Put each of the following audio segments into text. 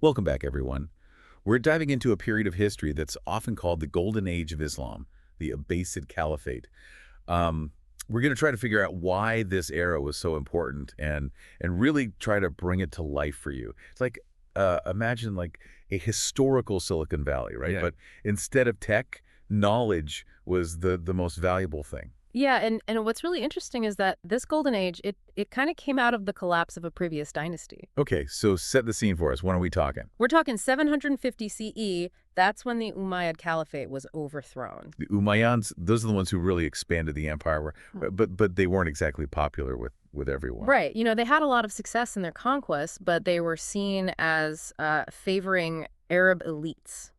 Welcome back, everyone. We're diving into a period of history that's often called the Golden Age of Islam, the Abbasid Caliphate. Um, we're going to try to figure out why this era was so important and really try to bring it to life for you. It's like imagine like a historical Silicon Valley, right? Yeah. But instead of tech, knowledge was the most valuable thing. Yeah, and what's really interesting is that this golden age, it kind of came out of the collapse of a previous dynasty. Okay, so set the scene for us. When are we talking? We're talking 750 CE. That's when the Umayyad Caliphate was overthrown. The Umayyads, those are the ones who really expanded the empire, but they weren't exactly popular with everyone. Right. They had a lot of success in their conquests, but they were seen as favoring Arab elites.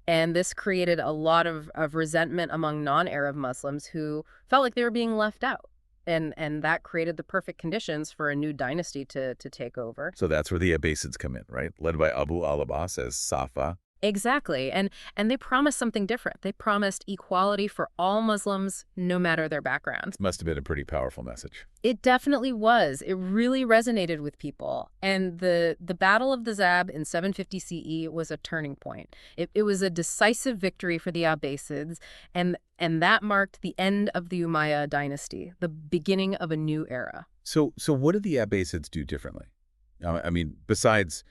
And this created a lot of resentment among non-Arab Muslims who felt like they were being left out. And that created the perfect conditions for a new dynasty to take over. So that's where the Abbasids come in, right? Led by Abu al-Abbas as Safa. Exactly. And they promised something different. They promised equality for all Muslims, no matter their background. Must have been a pretty powerful message. It definitely was. It really resonated with people. And the Battle of the Zab in 750 CE was a turning point. It was a decisive victory for the Abbasids, and that marked the end of the Umayyad dynasty, the beginning of a new era. So what did the Abbasids do differently? I mean, besides,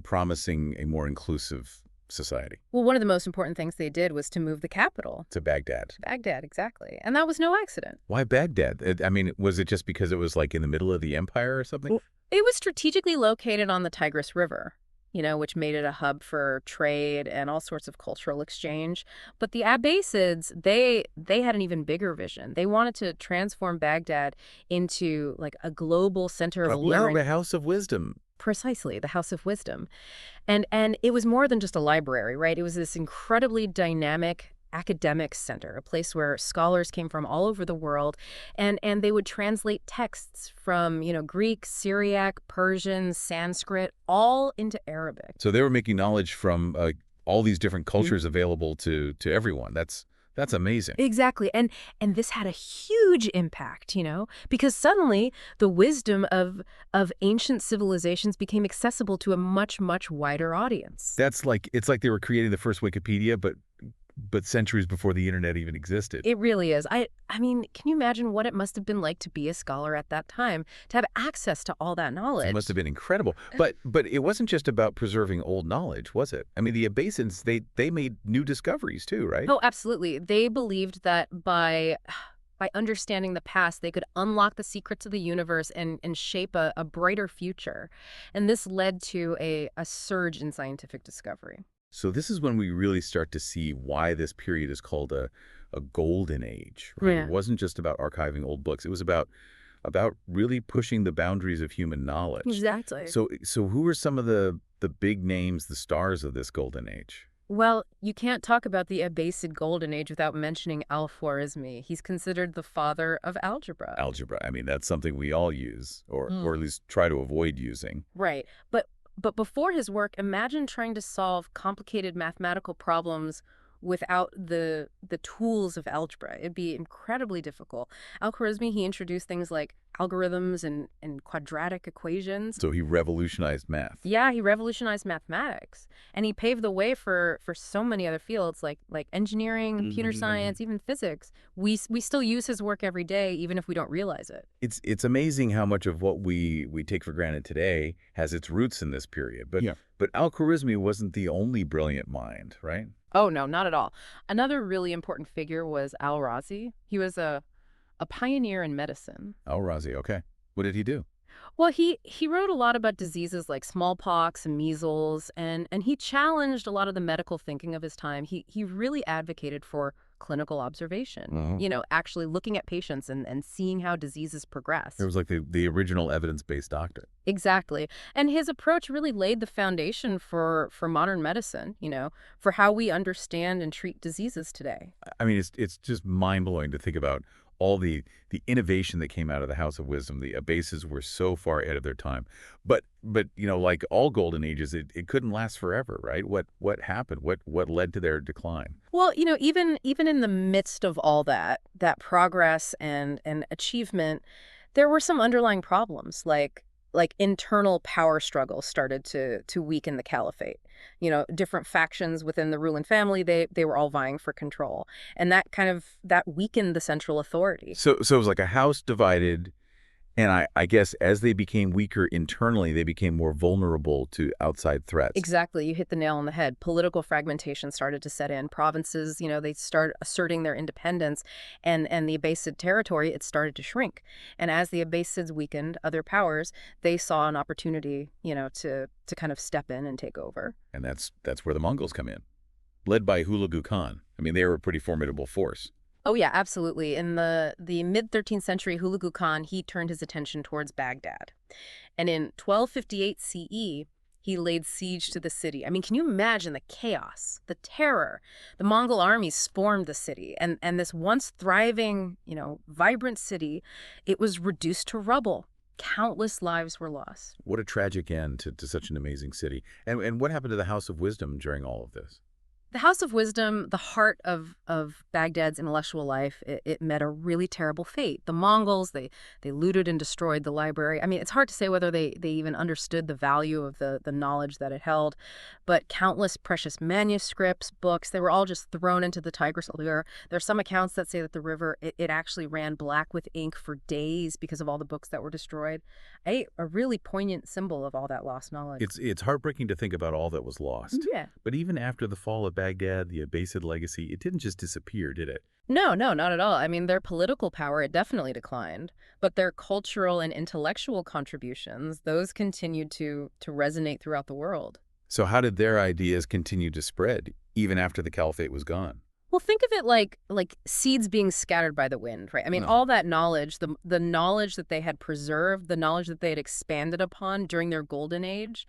promising a more inclusive society. Well, one of the most important things they did was to move the capital. To Baghdad. Baghdad, exactly. And that was no accident. Why Baghdad? I mean, was it just because it was like in the middle of the empire or something? Well, it was strategically located on the Tigris River, which made it a hub for trade and all sorts of cultural exchange. But the Abbasids, they had an even bigger vision. They wanted to transform Baghdad into like a global center of learning. The House of Wisdom. Precisely, the House of Wisdom. And it was more than just a library, right? It was this incredibly dynamic academic center, a place where scholars came from all over the world, and they would translate texts from, Greek, Syriac, Persian, Sanskrit, all into Arabic. So they were making knowledge from all these different cultures available to everyone. That's amazing. Exactly. And this had a huge impact, because suddenly the wisdom of ancient civilizations became accessible to a much, much wider audience. It's like they were creating the first Wikipedia, but centuries before the internet even existed. It really is. I mean, can you imagine what it must have been like to be a scholar at that time, to have access to all that knowledge? It must have been incredible. But it wasn't just about preserving old knowledge, was it? I mean, the Abbasids, they made new discoveries too, right? Oh, absolutely. They believed that by understanding the past, they could unlock the secrets of the universe and shape a brighter future. And this led to a surge in scientific discovery. So this is when we really start to see why this period is called a golden age. Right? Yeah. It wasn't just about archiving old books. It was about really pushing the boundaries of human knowledge. Exactly. So who are some of the big names, the stars of this golden age? Well, you can't talk about the Abbasid Golden Age without mentioning Al-Khwarizmi. He's considered the father of algebra. Algebra. I mean, that's something we all use, or at least try to avoid using. Right. But before his work, imagine trying to solve complicated mathematical problems without the tools of algebra. It'd be incredibly difficult. Al-Khwarizmi, he introduced things like algorithms and quadratic equations. So he revolutionized math. Yeah, he revolutionized mathematics. And he paved the way for so many other fields like engineering, computer science, even physics. We still use his work every day, even if we don't realize it. It's amazing how much of what we take for granted today has its roots in this period. But Al-Khwarizmi wasn't the only brilliant mind, right? Oh, no, not at all. Another really important figure was Al-Razi. He was a pioneer in medicine. Al-Razi, okay. What did he do? Well, he wrote a lot about diseases like smallpox and measles, and he challenged a lot of the medical thinking of his time. He really advocated for clinical observation, actually looking at patients and seeing how diseases progress. It was like the original evidence-based doctor. Exactly. And his approach really laid the foundation for modern medicine, for how we understand and treat diseases today. I mean, it's just mind-blowing to think about all the innovation that came out of the House of Wisdom. The Abbasids were so far ahead of their time. But like all golden ages, it couldn't last forever, right? What happened? What led to their decline? Well, even in the midst of all that progress and achievement, there were some underlying problems like like internal power struggles started to weaken the caliphate. Different factions within the ruling family, they were all vying for control. And that weakened the central authority. So it was like a house divided, and I guess as they became weaker internally, they became more vulnerable to outside threats. Exactly. You hit the nail on the head. Political fragmentation started to set in. Provinces, they start asserting their independence, and the Abbasid territory, it started to shrink. And as the Abbasids weakened other powers, they saw an opportunity, to kind of step in and take over. And that's where the Mongols come in, led by Hulagu Khan. I mean, they were a pretty formidable force. Oh, yeah, absolutely. In the mid-13th century, Hulagu Khan, he turned his attention towards Baghdad. And in 1258 CE, he laid siege to the city. I mean, can you imagine the chaos, the terror? The Mongol armies swarmed the city, and this once thriving, vibrant city, it was reduced to rubble. Countless lives were lost. What a tragic end to such an amazing city. And what happened to the House of Wisdom during all of this? The House of Wisdom, the heart of Baghdad's intellectual life, it met a really terrible fate. The Mongols, they looted and destroyed the library. I mean, it's hard to say whether they even understood the value of the knowledge that it held, but countless precious manuscripts, books, they were all just thrown into the Tigris River. There are some accounts that say that the river, it actually ran black with ink for days because of all the books that were destroyed. A really poignant symbol of all that lost knowledge. It's heartbreaking to think about all that was lost. Yeah. But even after the fall of Baghdad, the Abbasid legacy, it didn't just disappear, did it? No, not at all. I mean, their political power, it definitely declined, but their cultural and intellectual contributions, those continued to resonate throughout the world. So how did their ideas continue to spread, even after the caliphate was gone? Well, think of it like seeds being scattered by the wind, right? I mean, No. all that knowledge, the knowledge that they had preserved, the knowledge that they had expanded upon during their golden age,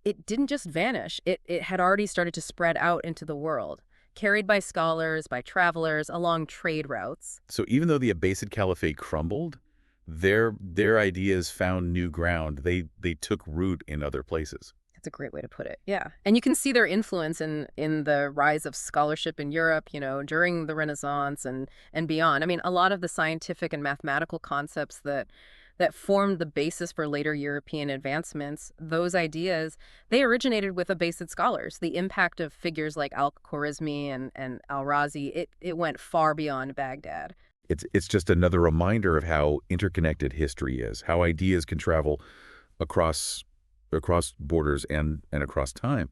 it didn't just vanish. It had already started to spread out into the world, carried by scholars, by travelers, along trade routes. So even though the Abbasid Caliphate crumbled, their ideas found new ground. They took root in other places. That's a great way to put it. Yeah. And you can see their influence in the rise of scholarship in Europe, during the Renaissance and beyond. I mean, a lot of the scientific and mathematical concepts that formed the basis for later European advancements, those ideas, they originated with Abbasid scholars. The impact of figures like Al-Khwarizmi and Al-Razi, it went far beyond Baghdad. It's just another reminder of how interconnected history is, how ideas can travel across borders and across time.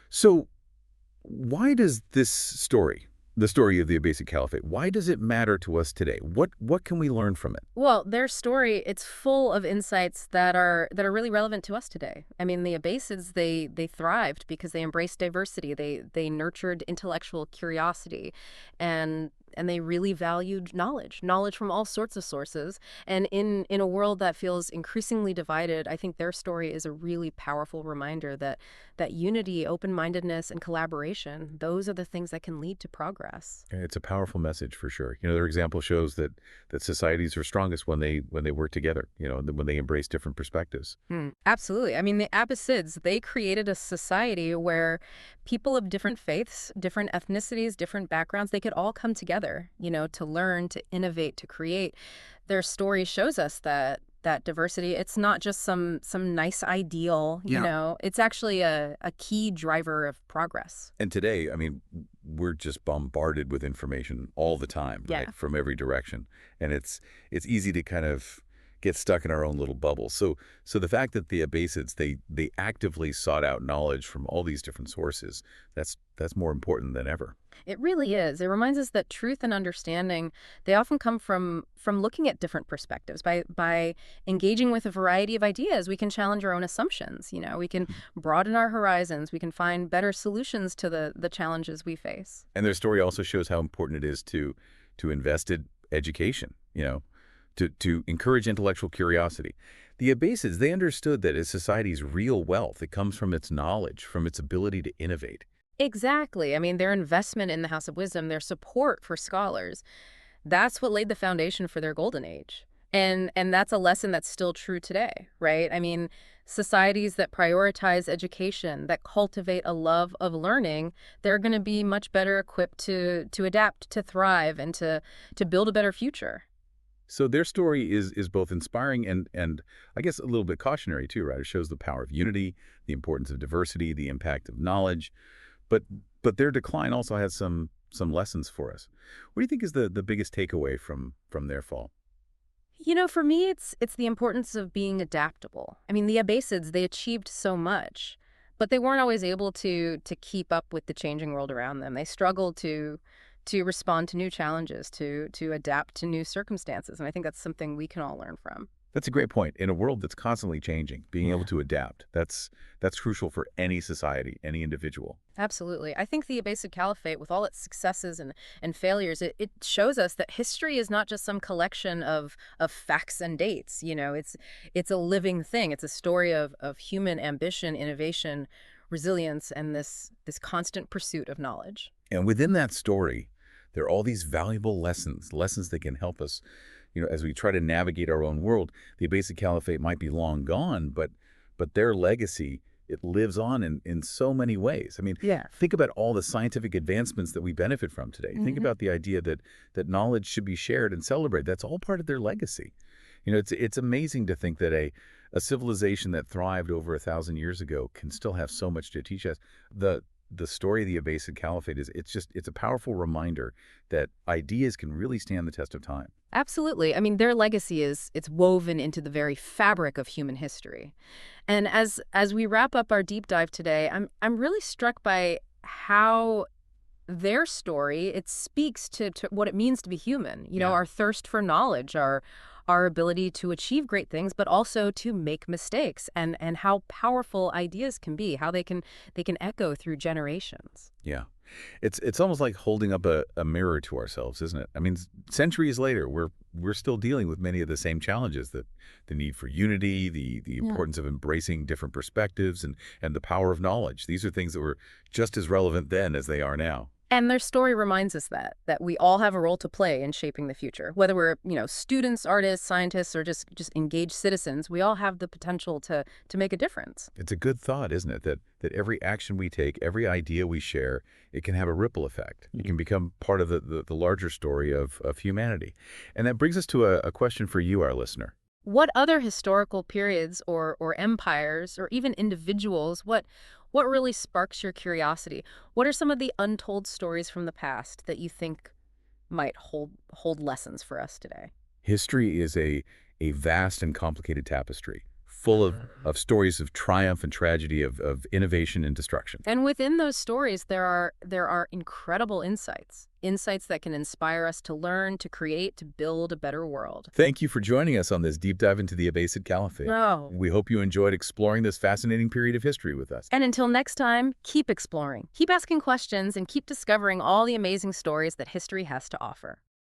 So why does this story, the story of the Abbasid Caliphate, why does it matter to us today? What can we learn from it? Well, their story, it's full of insights that are really relevant to us today. I mean, the Abbasids, they thrived because they embraced diversity. They nurtured intellectual curiosity, and they really valued knowledge from all sorts of sources. And in a world that feels increasingly divided, I think their story is a really powerful reminder that unity, open-mindedness, and collaboration, those are the things that can lead to progress. It's a powerful message for sure. Their example shows that societies are strongest when they work together, when they embrace different perspectives. Absolutely. I mean, the Abbasids, they created a society where people of different faiths, different ethnicities, different backgrounds, they could all come together, to learn, to innovate, to create. Their story shows us that diversity, it's not just some nice ideal, it's actually a key driver of progress. And today, I mean, we're just bombarded with information all the time, right? Yeah. From every direction. And it's easy to kind of get stuck in our own little bubble. So the fact that the Abbasids, they actively sought out knowledge from all these different sources, that's more important than ever. It really is. It reminds us that truth and understanding, they often come from looking at different perspectives. By engaging with a variety of ideas, we can challenge our own assumptions. We can broaden our horizons. We can find better solutions to the challenges we face. And their story also shows how important it is to invest in education, to encourage intellectual curiosity. The Abbasids, they understood that a society's real wealth, it comes from its knowledge, from its ability to innovate. Exactly. I mean, their investment in the House of Wisdom, their support for scholars, that's what laid the foundation for their golden age. And that's a lesson that's still true today, right? I mean, societies that prioritize education, that cultivate a love of learning, they're going to be much better equipped to adapt, to thrive, and to build a better future. So their story is both inspiring and I guess a little bit cautionary too, right? It shows the power of unity, the importance of diversity, the impact of knowledge, but but their decline also has some lessons for us. What do you think is the biggest takeaway from their fall? For me, it's the importance of being adaptable. I mean, the Abbasids, they achieved so much, but they weren't always able to keep up with the changing world around them. They struggled to respond to new challenges, to adapt to new circumstances, and I think that's something we can all learn from. That's a great point. In a world that's constantly changing, being able Yeah. to adapt, that's crucial for any society, any individual. Absolutely. I think the Abbasid Caliphate, with all its successes and failures, it shows us that history is not just some collection of facts and dates. It's a living thing. It's a story of human ambition, innovation, resilience, and this constant pursuit of knowledge. And within that story, there are all these valuable lessons that can help us, as we try to navigate our own world. The Abbasid Caliphate might be long gone, but their legacy, it lives on in so many ways. I mean, Yeah. think about all the scientific advancements that we benefit from today. Think Hmm. about the idea that knowledge should be shared and celebrated. That's all part of their legacy. It's amazing to think that a civilization that thrived over 1,000 years ago can still have so much to teach us. The story of the Abbasid Caliphate it's a powerful reminder that ideas can really stand the test of time. Absolutely. I mean, their legacy it's woven into the very fabric of human history. And as we wrap up our deep dive today, I'm really struck by how their story, it speaks to what it means to be human. Yeah. Our thirst for knowledge, our ability to achieve great things, but also to make mistakes, and how powerful ideas can be, how they can echo through generations. Yeah. It's almost like holding up a mirror to ourselves, isn't it? I mean, centuries later, we're still dealing with many of the same challenges, that the need for unity, the Yeah. importance of embracing different perspectives, and the power of knowledge. These are things that were just as relevant then as they are now. And their story reminds us that we all have a role to play in shaping the future. Whether we're, students, artists, scientists, or just engaged citizens, we all have the potential to make a difference. It's a good thought, isn't it? That every action we take, every idea we share, it can have a ripple effect. It can become part of the larger story of humanity. And that brings us to a question for you, our listener. What other historical periods or empires or even individuals, what really sparks your curiosity? What are some of the untold stories from the past that you think might hold lessons for us today? History is a vast and complicated tapestry, full of stories of triumph and tragedy, of innovation and destruction. And within those stories, there are incredible insights that can inspire us to learn, to create, to build a better world. Thank you for joining us on this deep dive into the Abbasid Caliphate. No. We hope you enjoyed exploring this fascinating period of history with us. And until next time, keep exploring, keep asking questions, and keep discovering all the amazing stories that history has to offer.